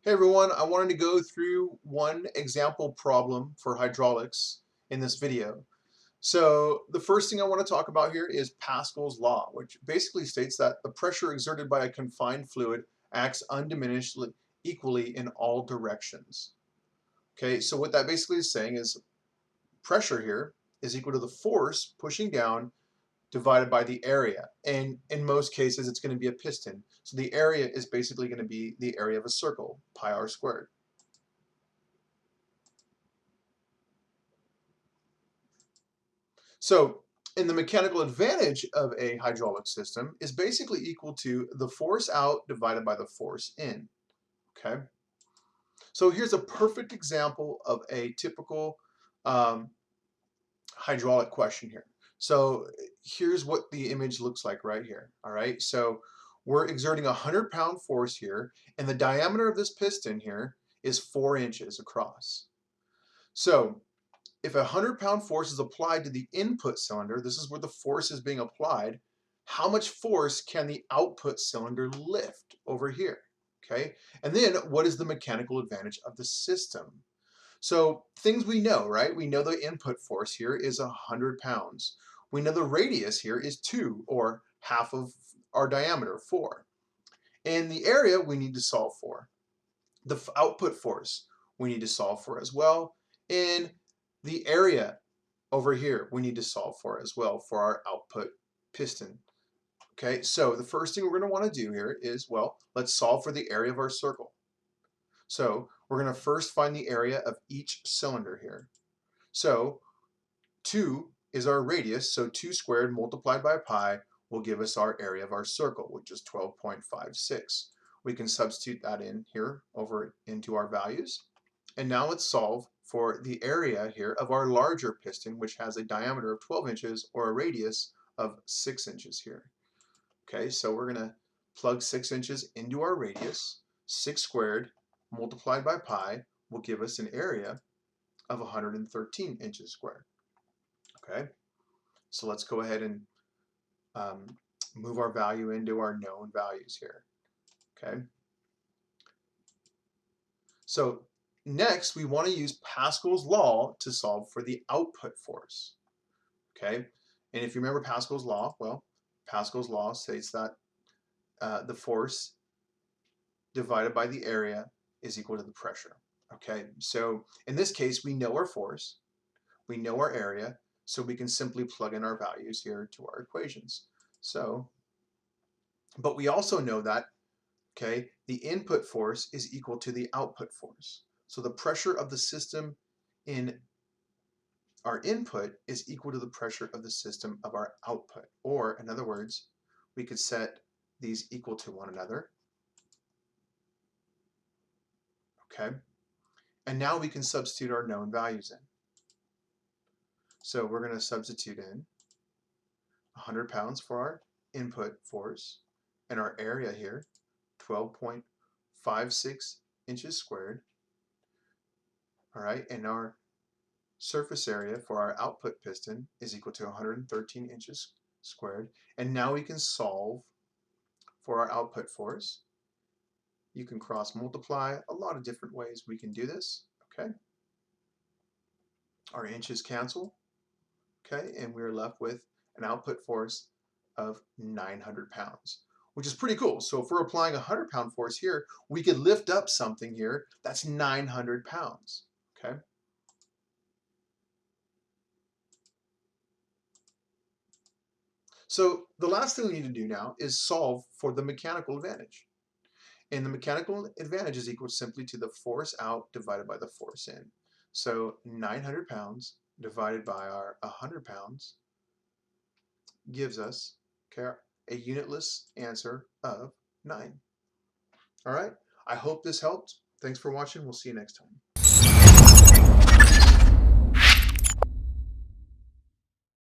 Hey everyone, I wanted to go through one example problem for hydraulics in this video. So the first thing I want to talk about here is Pascal's law, which basically states that the pressure exerted by a confined fluid acts undiminished equally in all directions. Okay, so what that basically is saying is pressure here is equal to the force pushing down divided by the area. And in most cases, it's going to be a piston. So the area is basically going to be the area of a circle, pi r squared. So in the mechanical advantage of a hydraulic system is basically equal to the force out divided by the force in. Okay. So here's a perfect example of a typical um, hydraulic question here. So here's what the image looks like right here. All right. So we're exerting a 100-pound force here, and the diameter of this piston here is 4 inches across. So if a 100-pound force is applied to the input cylinder, this is where the force is being applied, how much force can the output cylinder lift over here? Okay, and then what is the mechanical advantage of the system? So things we know, right? We know the input force here is 100 pounds. We know the radius here is 2, or half of our diameter, 4. And the area we need to solve for. The output force we need to solve for as well. And the area over here we need to solve for as well for our output piston. Okay, so the first thing we're going to want to do here is, well, let's solve for the area of our circle. So we're going to first find the area of each cylinder here. So 2 is our radius, so 2 squared multiplied by pi will give us our area of our circle, which is 12.56. We can substitute that in here over into our values. And now let's solve for the area here of our larger piston, which has a diameter of 12 inches or a radius of 6 inches here. Okay, so we're going to plug 6 inches into our radius. 6 squared multiplied by pi will give us an area of 113 inches squared. Okay, so let's go ahead and move our value into our known values here. Okay, so next we want to use Pascal's law to solve for the output force. Okay, and if you remember Pascal's law, well, Pascal's law states that the force divided by the area is equal to the pressure. Okay, so in this case we know our force, we know our area, so we can simply plug in our values here to our equations. So, but we also know that, okay, the input force is equal to the output force. So the pressure of the system in our input is equal to the pressure of the system of our output. Or in other words, we could set these equal to one another. Okay, and now we can substitute our known values in. So we're going to substitute in 100 pounds for our input force, and our area here, 12.56 inches squared. All right, and our surface area for our output piston is equal to 113 inches squared. And now we can solve for our output force. You can cross multiply a lot of different ways we can do this. Okay, our inches cancel. Okay, and we're left with an output force of 900 pounds, which is pretty cool. So if we're applying a 100-pound force here, we could lift up something here that's 900 pounds. Okay. So the last thing we need to do now is solve for the mechanical advantage. And the mechanical advantage is equal simply to the force out divided by the force in. So 900 pounds divided by our 100 pounds gives us, okay, a unitless answer of 9. All right, I hope this helped. Thanks for watching. We'll see you next time.